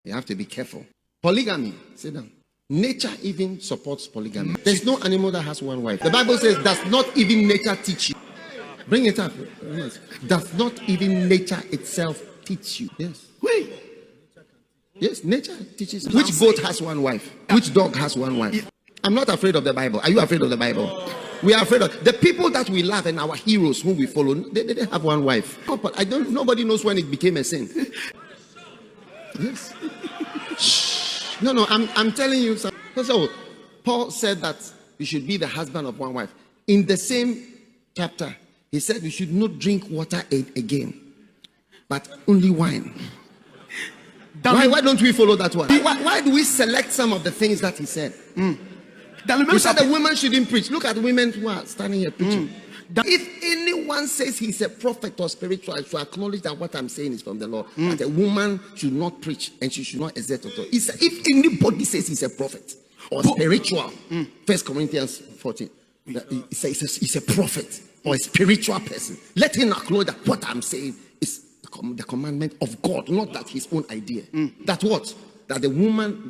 You have to be careful. Polygamy, sit down. Nature even supports polygamy. There's no animal that has one wife. The Bible says, does not even nature teach you? Bring it up. Does not even nature itself teach you? Yes. Wait. Yes, nature teaches. Which goat has one wife? Which dog has one wife? I'm not afraid of the Bible. Are you afraid of the Bible? We are afraid of the people that we love and our heroes whom we follow. They didn't have one wife. Nobody knows when it became a sin. Yes. No. I'm telling you something. So Paul said that you should be the husband of one wife. In the same chapter, he said you should not drink water again, but only wine. Why don't we follow that one? Why do we select some of the things that he said? He said the women shouldn't preach. Look at women who are standing here preaching. If anyone says he's a prophet or spiritual, I should acknowledge that what I'm saying is from the Lord. That a woman should not preach and she should not exert authority. If anybody says he's a prophet or spiritual, 1 Corinthians 14, he says he's a prophet or a spiritual person, let him acknowledge that what I'm saying is the commandment of God, not that his own idea. That what? That the woman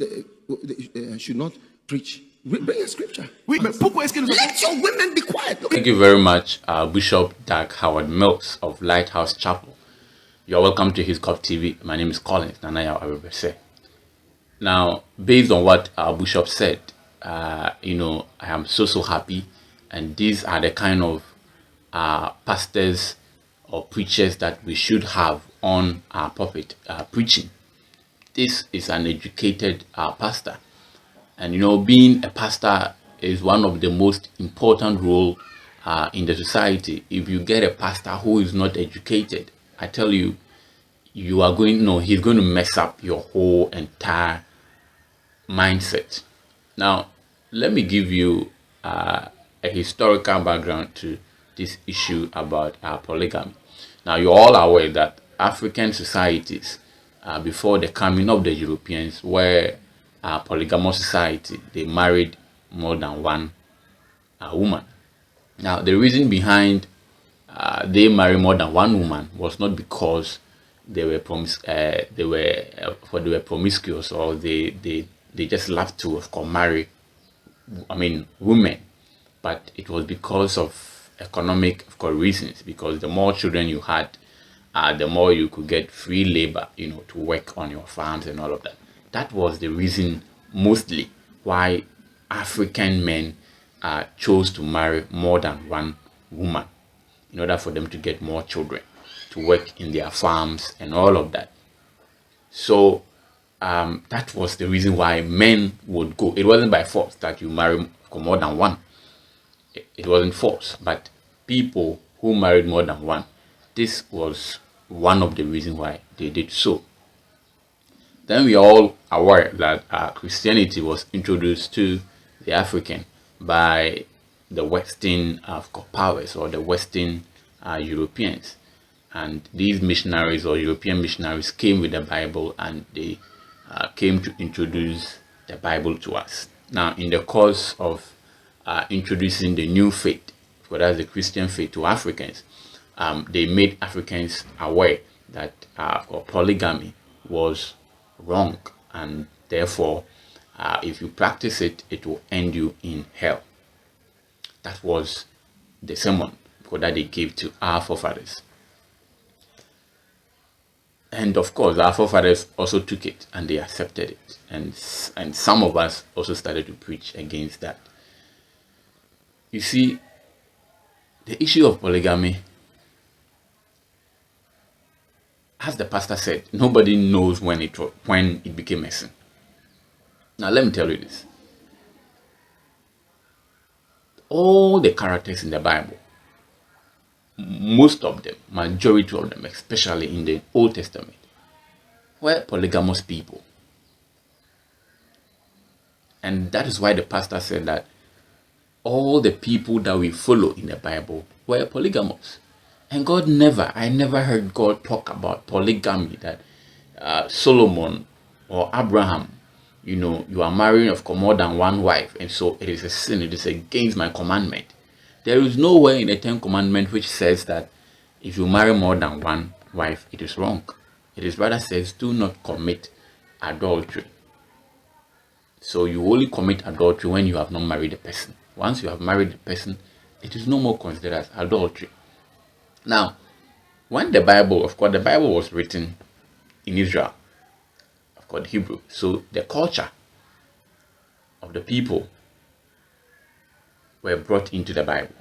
should not preach. Bring a scripture. Let your women be quiet. Thank you very much, Bishop Dag-Heward Mills of Lighthouse Chapel. You're welcome to His Cup TV. My name is Collins Nanaya Arubese. Now, based on what our bishop said, I am so happy, and these are the kind of pastors or preachers that we should have on our pulpit preaching. This is an educated pastor. And being a pastor is one of the most important roles in the society. If you get a pastor who is not educated, I tell you, he's going to mess up your whole entire mindset. Now, let me give you a historical background to this issue about polygamy. Now, you're all aware that African societies, before the coming of the Europeans, were polygamous society. They married more than one woman. Now, the reason behind they married more than one woman was not because they were promiscuous or they just loved to, of course, marry women, but it was because of economic, of course, reasons. Because the more children you had, the more you could get free labor, to work on your farms and all of that. That was the reason mostly why African men chose to marry more than one woman in order for them to get more children, to work in their farms and all of that. So that was the reason why men would go. It wasn't by force that you marry more than one. It wasn't force, but people who married more than one, this was one of the reasons why they did so. Then we are all aware that Christianity was introduced to the African by the Western powers or the Western Europeans. And these missionaries or European missionaries came with the Bible, and they came to introduce the Bible to us. Now, in the course of introducing the new faith, for that's the Christian faith, to Africans, they made Africans aware that polygamy was wrong, and therefore if you practice it, it will end you in hell. That was the sermon that they gave to our forefathers. And of course, our forefathers also took it and they accepted it, and some of us also started to preach against that. You see, the issue of polygamy, as the pastor said, nobody knows when it became a sin. Now, let me tell you this. All the characters in the Bible, most of them, majority of them, especially in the Old Testament, were polygamous people. And that is why the pastor said that all the people that we follow in the Bible were polygamous. And I never heard God talk about polygamy, that Solomon or Abraham, you are marrying, of course, more than one wife, and so it is a sin, it is against my commandment. There is nowhere in the 10 Commandments which says that if you marry more than one wife, it is wrong. It is rather says, do not commit adultery. So you only commit adultery when you have not married the person. Once you have married the person, it is no more considered as adultery. Now, when the Bible was written in Israel, of course, Hebrew. So the culture of the people were brought into the Bible.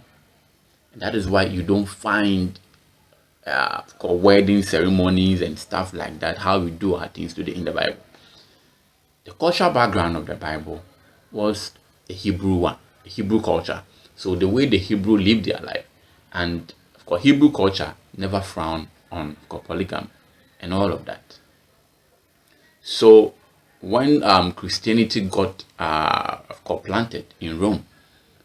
And that is why you don't find wedding ceremonies and stuff like that, how we do our things today in the Bible. The cultural background of the Bible was a Hebrew one, a Hebrew culture. So the way the Hebrew lived their life, and of course Hebrew culture never frowned on polygamy and all of that. So when Christianity got planted in Rome,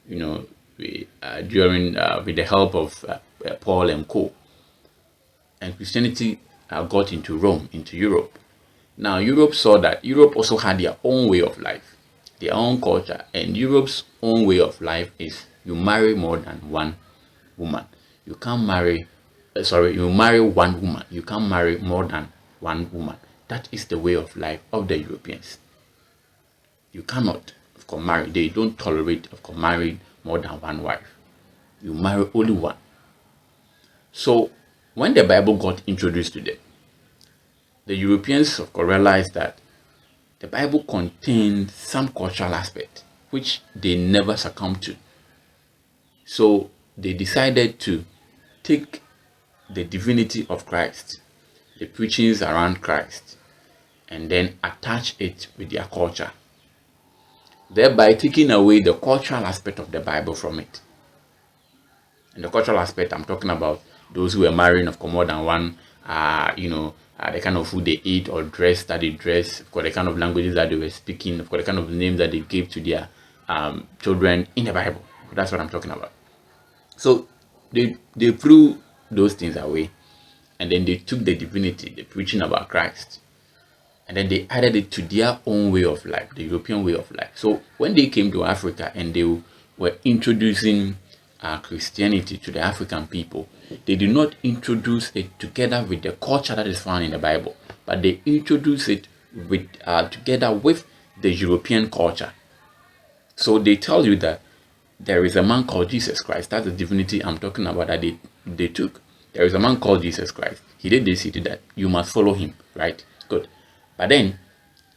during with the help of Paul and co, and Christianity got into Rome, into Europe. Now Europe saw that Europe also had their own way of life, their own culture, and Europe's own way of life is you marry more than one woman. You can't marry, you marry one woman. You can't marry more than one woman. That is the way of life of the Europeans. You cannot, of course, marry. They don't tolerate, of course, marrying more than one wife. You marry only one. So when the Bible got introduced to them, the Europeans, of course, realized that the Bible contained some cultural aspect which they never succumbed to. So they decided to take the divinity of Christ, the preachings around Christ, and then attach it with their culture, thereby taking away the cultural aspect of the Bible from it. And the cultural aspect, I'm talking about those who were marrying, of course, more than one, the kind of food they eat or dress that they dress, of course, the kind of languages that they were speaking, of course, the kind of names that they gave to their children in the Bible. That's what I'm talking about. So they threw those things away, and then they took the divinity, the preaching about Christ, and then they added it to their own way of life, the European way of life. So when they came to Africa and they were introducing Christianity to the African people, they did not introduce it together with the culture that is found in the Bible, but they introduced it with together with the European culture. So they tell you that there is a man called Jesus Christ. That's the divinity I'm talking about that they took. There is a man called Jesus Christ. He did this, he did that. You must follow him, right? Good. But then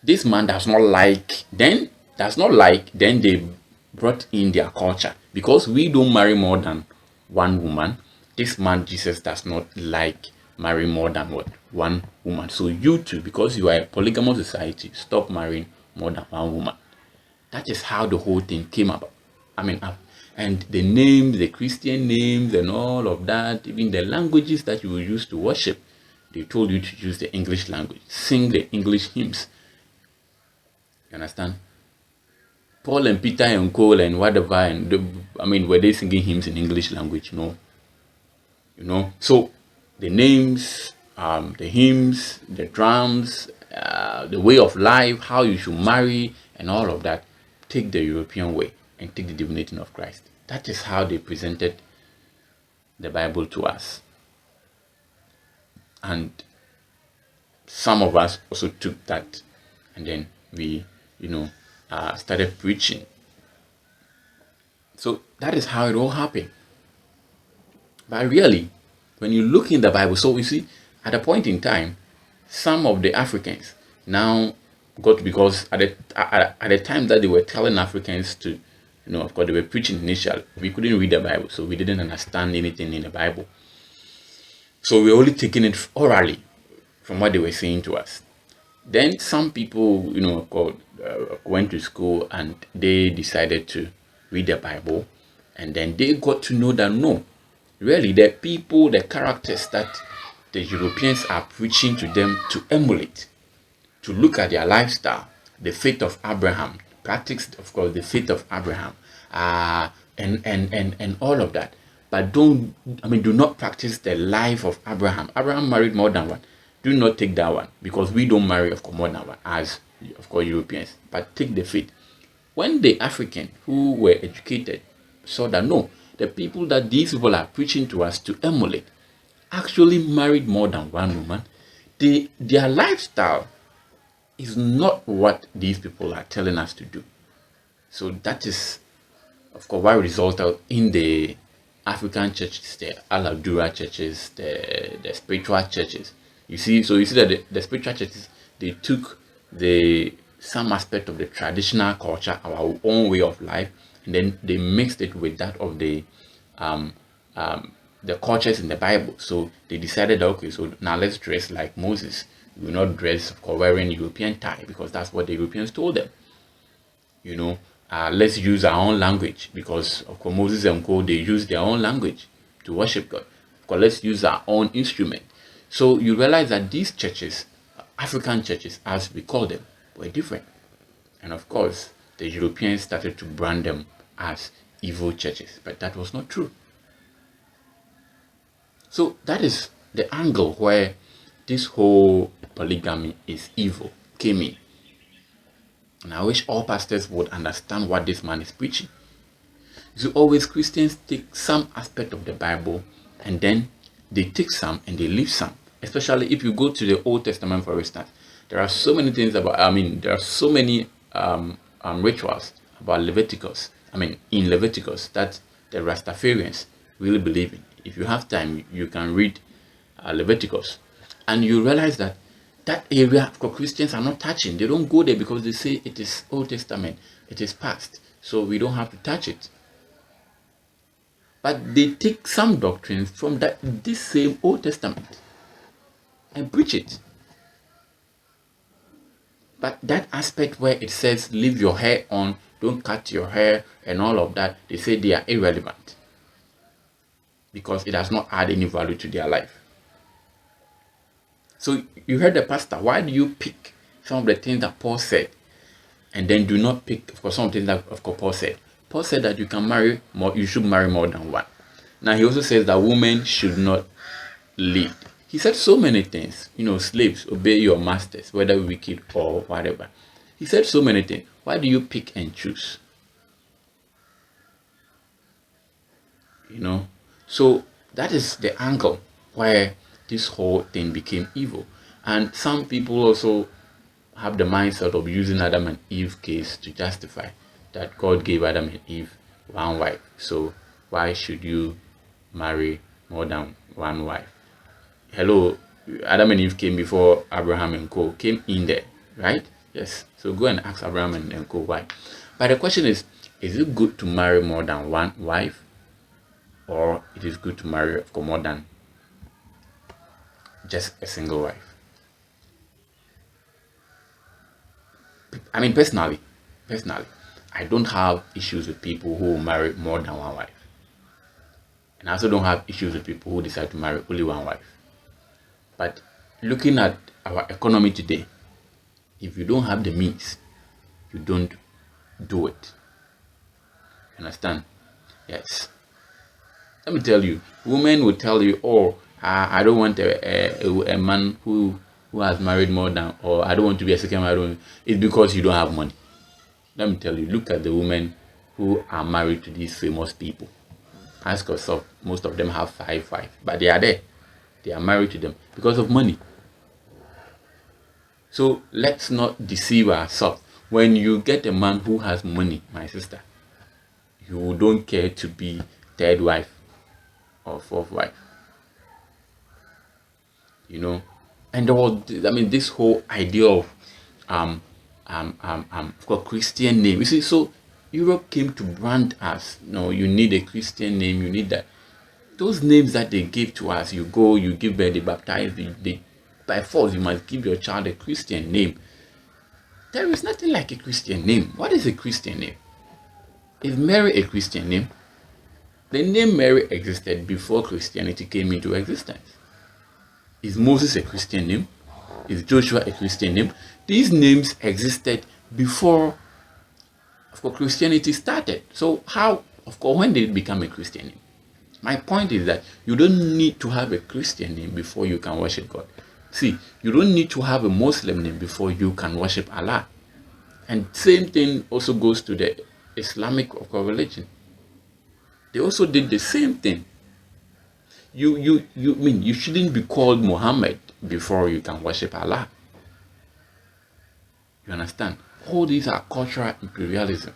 this man does not like, then they brought in their culture. Because we don't marry more than one woman, this man Jesus does not like marry more than one woman. So you too, because you are a polygamous society, stop marrying more than one woman. That is how the whole thing came about. And the names, the Christian names and all of that, even the languages that you will use to worship, they told you to use the English language, sing the English hymns. You understand? Paul and Peter and Cole and whatever, were they singing hymns in English language? No. So the names, the hymns, the drums, the way of life, how you should marry and all of that, take the European way and take the divinity of Christ. That is how they presented the Bible to us. And some of us also took that and then we, started preaching. So that is how it all happened. But really, when you look in the Bible, so you see, at a point in time, some of the Africans now got, because at the time that they were telling Africans to, of course, they were preaching initially. We couldn't read the Bible, so we didn't understand anything in the Bible. So we were only taking it orally from what they were saying to us. Then some people, went to school and they decided to read the Bible, and then they got to know that no, really, the people, the characters that the Europeans are preaching to them to emulate, to look at their lifestyle, the faith of Abraham, practice, of course, the faith of Abraham, and all of that. But do not practice the life of Abraham. Abraham married more than one. Do not take that one, because we don't marry, of course, more than one, as, of course, Europeans. But take the faith. When the African who were educated saw that no, the people that these people are preaching to us to emulate actually married more than one woman, their lifestyle is not what these people are telling us to do. So that is, of course, what resulted in the African churches, the Al-Adura churches, the spiritual churches. You see that the spiritual churches, they took some aspect of the traditional culture, our own way of life, and then they mixed it with that of the cultures in the Bible. So they decided, okay, so now let's dress like Moses. We will not dress wearing European tie because that's what the Europeans told them. Let's use our own language because of course Moses and Co, they use their own language to worship God. Of course, let's use our own instrument. So you realize that these churches, African churches as we call them, were different. And of course, the Europeans started to brand them as evil churches, but that was not true. So that is the angle where this whole polygamy is evil came in. And I wish all pastors would understand what this man is preaching. So always Christians take some aspect of the Bible and then they take some and they leave some. Especially if you go to the Old Testament, for instance, there are so many things there are so many rituals about Leviticus. In Leviticus that the Rastafarians really believe in. If you have time, you can read Leviticus, and you realize that area for Christians are not touching. They don't go there because they say it is Old Testament, it is past, so we don't have to touch it. But they take some doctrines from this same Old Testament and preach it. But that aspect where it says leave your hair on, don't cut your hair and all of that, they say they are irrelevant because it does not add any value to their life. So you heard the pastor, why do you pick some of the things that Paul said and then do not pick, of course, some of the things that of course Paul said? Paul said that you should marry more than one. Now he also says that women should not lead. He said so many things, slaves, obey your masters, whether wicked or whatever. He said so many things. Why do you pick and choose? So that is the angle where this whole thing became evil. And some people also have the mindset of using Adam and Eve case to justify that God gave Adam and Eve one wife. So why should you marry more than one wife? Hello, Adam and Eve came before Abraham and Co. came in there, right? Yes. So go and ask Abraham and Co. why. But the question is it good to marry more than one wife? Or it is good to marry more than just a single wife? Personally, I don't have issues with people who marry more than one wife. And I also don't have issues with people who decide to marry only one wife. But looking at our economy today, if you don't have the means, you don't do it. Understand? Yes. Let me tell you, women will tell you, oh, I don't want a man who has married more than, or I don't want to be a second married. It's because you don't have money. Let me tell you, look at the women who are married to these famous people. Ask yourself, most of them have 5 wives, but they are there. They are married to them because of money. So let's not deceive ourselves. When you get a man who has money, my sister, you don't care to be third wife or fourth wife. And there was, this whole idea of Christian name. You see, so Europe came to brand us. You need a Christian name. You need that. Those names that they give to us, you go, you give birth, they baptize, by force, you must give your child a Christian name. There is nothing like a Christian name. What is a Christian name? Is Mary a Christian name? The name Mary existed before Christianity came into existence. Is Moses a Christian name? Is Joshua a Christian name? These names existed before, Christianity started. So how, when did it become a Christian name? My point is that you don't need to have a Christian name before you can worship God. See, you don't need to have a Muslim name before you can worship Allah. And same thing also goes to the Islamic religion. They also did the same thing. You shouldn't be called Muhammad before you can worship Allah. You understand? All these are cultural imperialism.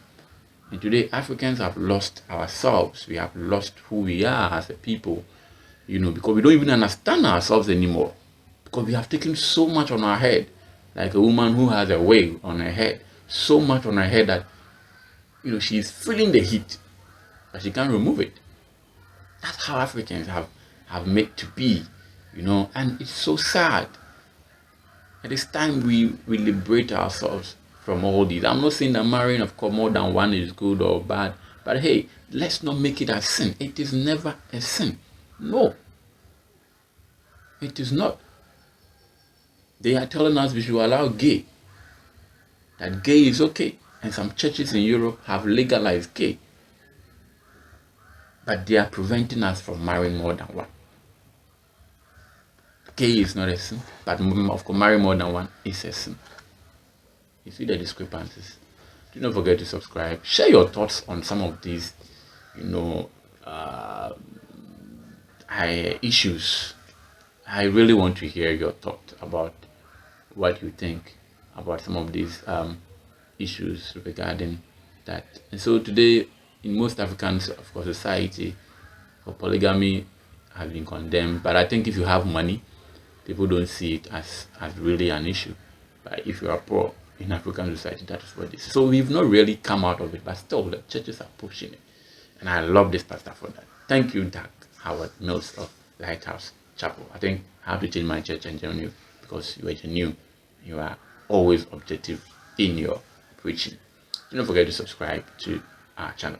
And today, Africans have lost ourselves. We have lost who we are as a people, because we don't even understand ourselves anymore. Because we have taken so much on our head, like a woman who has a wig on her head, so much on her head that, she's feeling the heat, but she can't remove it. That's how Africans have made to be, and it's so sad. It is time we liberate ourselves from all these. I'm not saying that marrying, of course, more than one is good or bad, but hey, let's not make it a sin. It is never a sin. No, it is not. They are telling us we should allow gay. That gay is okay. And some churches in Europe have legalized gay. But they are preventing us from marrying more than one. Gay is not a sin, but of course, marrying more than one is a sin. You see the discrepancies. Do not forget to subscribe. Share your thoughts on some of these, issues. I really want to hear your thoughts about what you think about some of these issues regarding that. And so today, in most African, of course, society, for polygamy has been condemned. But I think if you have money, people don't see it as really an issue. But if you are poor in African society, that is what it is. So we've not really come out of it, but still the churches are pushing it. And I love this pastor for that. Thank you, Dag-Heward Mills of Lighthouse Chapel. I think I have to change my church and join you because you are genuine. You are always objective in your preaching. Do not forget to subscribe to our channel.